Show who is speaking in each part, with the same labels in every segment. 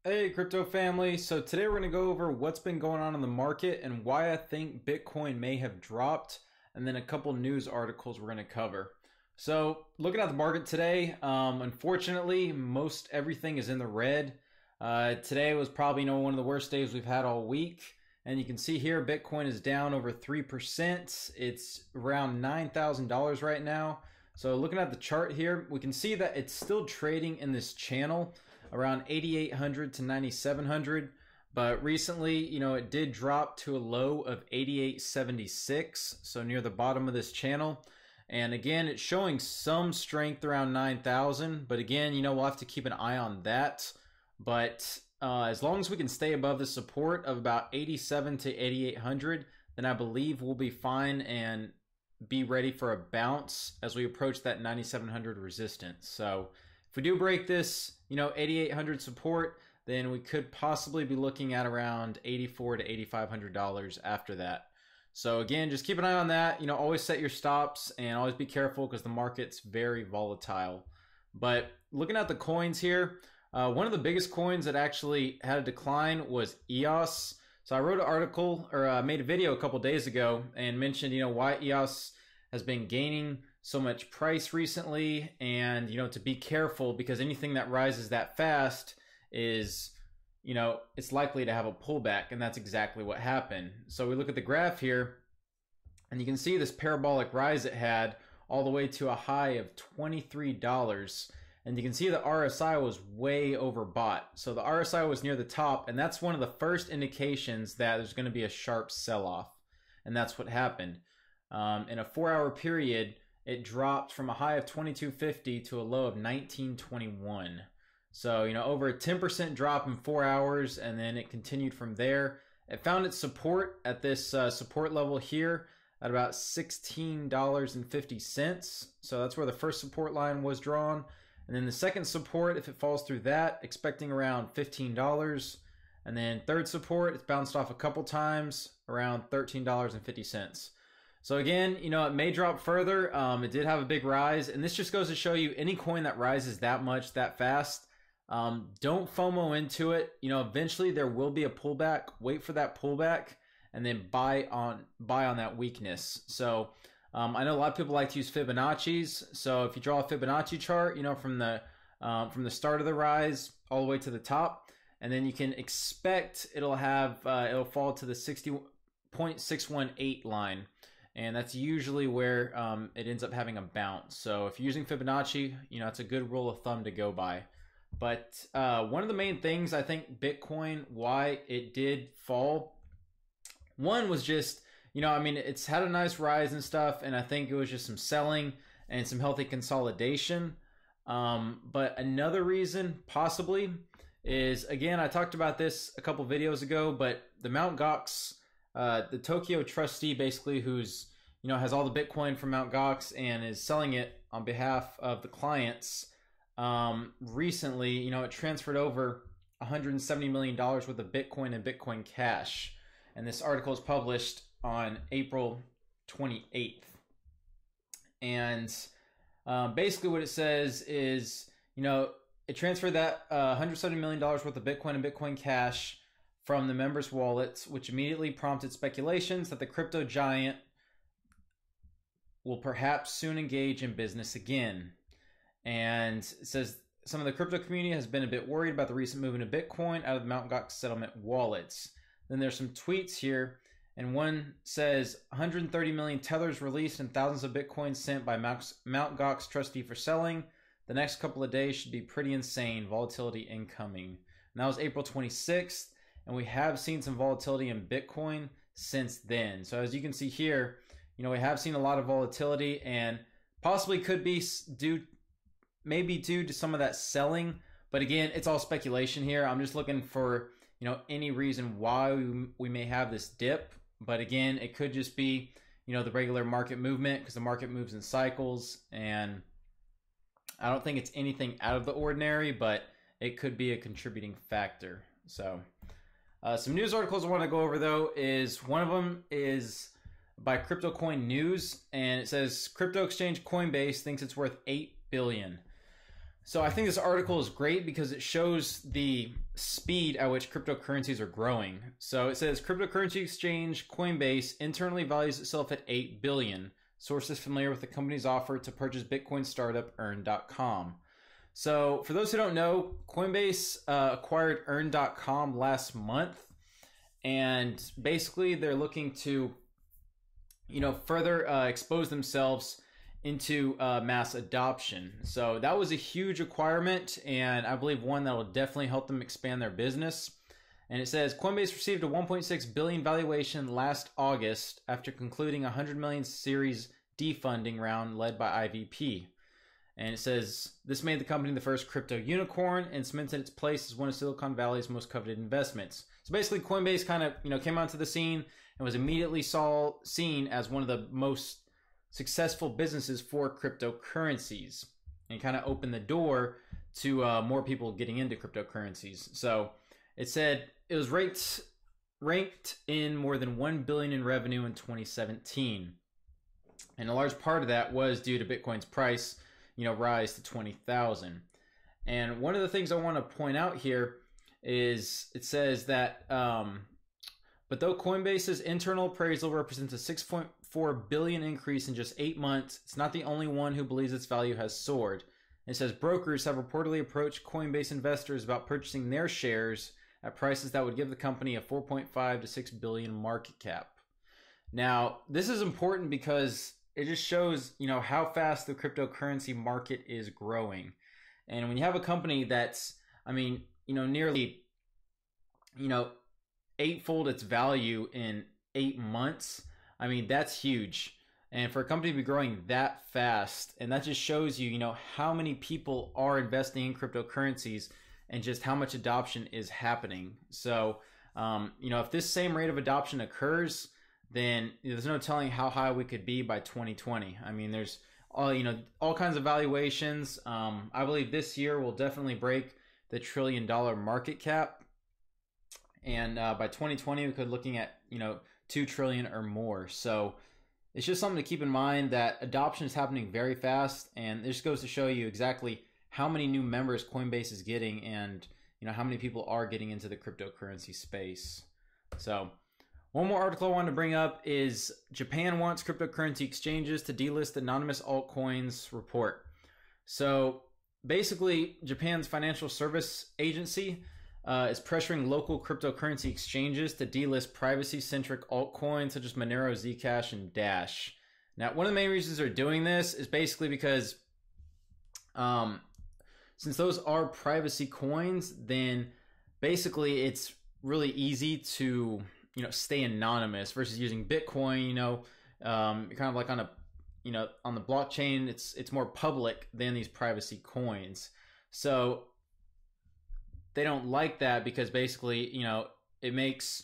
Speaker 1: Hey crypto family, so today we're going to go over what's been going on in the market and why I think Bitcoin may have dropped, and then a couple news articles we're going to cover. So looking at the market today, unfortunately most everything is in the red. Today was probably one of the worst days we've had all week, and you can see here Bitcoin is down over 3%. It's around $9,000 right now. So looking at the chart here, we can see that it's still trading in this channel around 8,800 to 9,700, but recently, it did drop to a low of 8,876, so near the bottom of this channel. And again, it's showing some strength around 9,000, but again, we'll have to keep an eye on that. But as long as we can stay above the support of about 87 to 8,800, then I believe we'll be fine and be ready for a bounce as we approach that 9,700 resistance. So if we do break this, 8,800 support, then we could possibly be looking at around $8,400 to $8,500 after that. So again, just keep an eye on that. Always set your stops and always be careful because the market's very volatile. But looking at the coins here, one of the biggest coins that actually had a decline was EOS. So I wrote an article, or made a video a couple days ago and mentioned, why EOS has been gaining so much price recently, and to be careful because anything that rises that fast is it's likely to have a pullback, and that's exactly what happened. So we look at the graph here and you can see this parabolic rise it had all the way to a high of $23, and you can see the RSI was way overbought. So the RSI was near the top, and that's one of the first indications that there's going to be a sharp sell-off, and that's what happened. In a 4-hour period, it dropped from a high of 2250 to a low of 1921. So, over a 10% drop in 4 hours, and then it continued from there. It found its support at this support level here at about $16.50. So that's where the first support line was drawn. And then the second support, if it falls through that, expecting around $15. And then third support, it's bounced off a couple times around $13.50. So again, it may drop further. It did have a big rise, and this just goes to show you any coin that rises that much, that fast, don't FOMO into it. Eventually there will be a pullback. Wait for that pullback, and then buy on that weakness. So I know a lot of people like to use Fibonacci's. So if you draw a Fibonacci chart, from the start of the rise all the way to the top, and then you can expect it'll fall to the 60.618 line. And that's usually where it ends up having a bounce. So if you're using Fibonacci, it's a good rule of thumb to go by. But one of the main things I think Bitcoin, why it did fall, one was just, it's had a nice rise and stuff, and I think it was just some selling and some healthy consolidation. But another reason possibly is, again, I talked about this a couple videos ago, but the Mt. Gox, the Tokyo trustee, basically, who's has all the Bitcoin from Mt. Gox and is selling it on behalf of the clients. Recently, it transferred over $170 million worth of Bitcoin and Bitcoin Cash, and this article is published on April 28th. And basically, what it says is, it transferred that $170 million worth of Bitcoin and Bitcoin Cash from the members' wallets, which immediately prompted speculations that the crypto giant will perhaps soon engage in business again. And it says some of the crypto community has been a bit worried about the recent movement of Bitcoin out of the Mt. Gox settlement wallets. Then there's some tweets here, and one says 130 million tethers released and thousands of Bitcoins sent by Mt. Gox trustee for selling. The next couple of days should be pretty insane. Volatility incoming. And that was April 26th. And we have seen some volatility in Bitcoin since then. So as you can see here, we have seen a lot of volatility, and possibly could be maybe due to some of that selling. But again, it's all speculation here. I'm just looking for, any reason why we may have this dip. But again, it could just be, the regular market movement, because the market moves in cycles. And I don't think it's anything out of the ordinary, but it could be a contributing factor. So some news articles I want to go over, though, is one of them is by Crypto Coin News, and it says crypto exchange Coinbase thinks it's worth $8 billion. So I think this article is great because it shows the speed at which cryptocurrencies are growing. So it says cryptocurrency exchange Coinbase internally values itself at $8 billion. Sources familiar with the company's offer to purchase Bitcoin startup Earn.com. So for those who don't know, Coinbase acquired Earn.com last month, and basically they're looking to, further expose themselves into mass adoption. So that was a huge requirement, and I believe one that will definitely help them expand their business. And it says Coinbase received a $1.6 billion valuation last August after concluding a $100 million Series D funding round led by IVP. And it says this made the company the first crypto unicorn and cemented its place as one of Silicon Valley's most coveted investments. So basically, Coinbase kind of came onto the scene and was immediately seen as one of the most successful businesses for cryptocurrencies, and kind of opened the door to more people getting into cryptocurrencies. So it said it was ranked in more than $1 billion in revenue in 2017. And a large part of that was due to Bitcoin's price, rise to 20,000. And one of the things I want to point out here is it says that, but though Coinbase's internal appraisal represents a 6.4 billion increase in just 8 months, it's not the only one who believes its value has soared. It says brokers have reportedly approached Coinbase investors about purchasing their shares at prices that would give the company a 4.5 to 6 billion market cap. Now, this is important because it just shows, how fast the cryptocurrency market is growing. And when you have a company that's, nearly, eightfold its value in 8 months, that's huge. And for a company to be growing that fast, and that just shows you, how many people are investing in cryptocurrencies and just how much adoption is happening. So, if this same rate of adoption occurs, then there's no telling how high we could be by 2020. There's all kinds of valuations. I believe this year will definitely break the $1 trillion market cap. And by 2020, we could be looking at, 2 trillion or more. So it's just something to keep in mind that adoption is happening very fast. And this goes to show you exactly how many new members Coinbase is getting and, how many people are getting into the cryptocurrency space. So one more article I wanted to bring up is Japan wants cryptocurrency exchanges to delist anonymous altcoins report. So basically, Japan's financial service agency is pressuring local cryptocurrency exchanges to delist privacy-centric altcoins such as Monero, Zcash, and Dash. Now, one of the main reasons they're doing this is basically because since those are privacy coins, then basically it's really easy to stay anonymous versus using Bitcoin. You're kind of like on a on the blockchain, it's more public than these privacy coins. So they don't like that because basically, it makes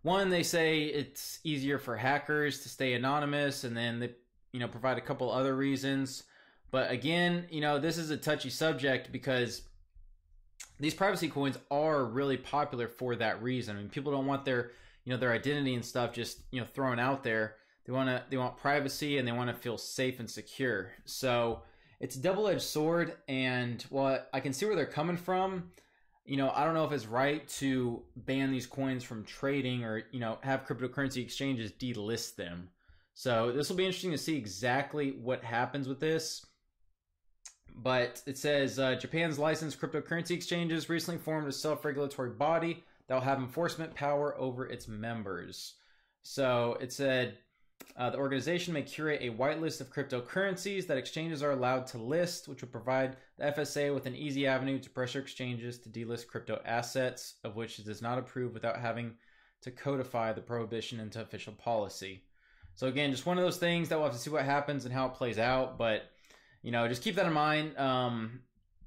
Speaker 1: one, they say it's easier for hackers to stay anonymous, and then they provide a couple other reasons. But again, this is a touchy subject because these privacy coins are really popular for that reason. People don't want their their identity and stuff just thrown out there. They want privacy, and they want to feel safe and secure. So it's a double-edged sword, and what I can see where they're coming from. I don't know if it's right to ban these coins from trading or have cryptocurrency exchanges delist them. So this will be interesting to see exactly what happens with this. But it says Japan's licensed cryptocurrency exchanges recently formed a self-regulatory body that will have enforcement power over its members. So it said the organization may curate a whitelist of cryptocurrencies that exchanges are allowed to list, which will provide the FSA with an easy avenue to pressure exchanges to delist crypto assets, of which it does not approve without having to codify the prohibition into official policy. So again, just one of those things that we'll have to see what happens and how it plays out. But, just keep that in mind.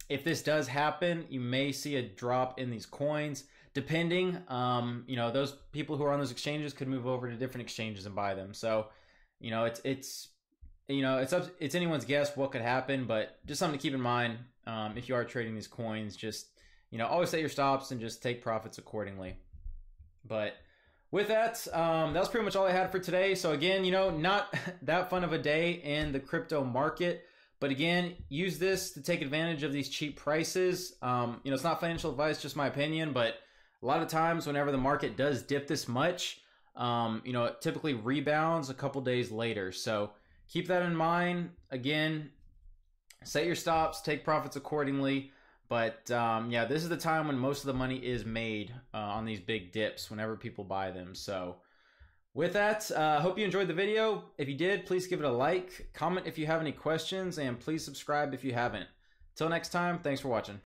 Speaker 1: If this does happen, you may see a drop in these coins. Depending, those people who are on those exchanges could move over to different exchanges and buy them. So, it's anyone's guess what could happen, but just something to keep in mind if you are trading these coins. Just always set your stops and just take profits accordingly. But with that, that was pretty much all I had for today. So again, not that fun of a day in the crypto market, But again, use this to take advantage of these cheap prices. It's not financial advice, just my opinion, but a lot of times whenever the market does dip this much, it typically rebounds a couple days later. So keep that in mind. Again, set your stops, take profits accordingly. But yeah, this is the time when most of the money is made on these big dips whenever people buy them. So with that, hope you enjoyed the video. If you did, please give it a like, comment if you have any questions, and please subscribe if you haven't. Till next time, thanks for watching.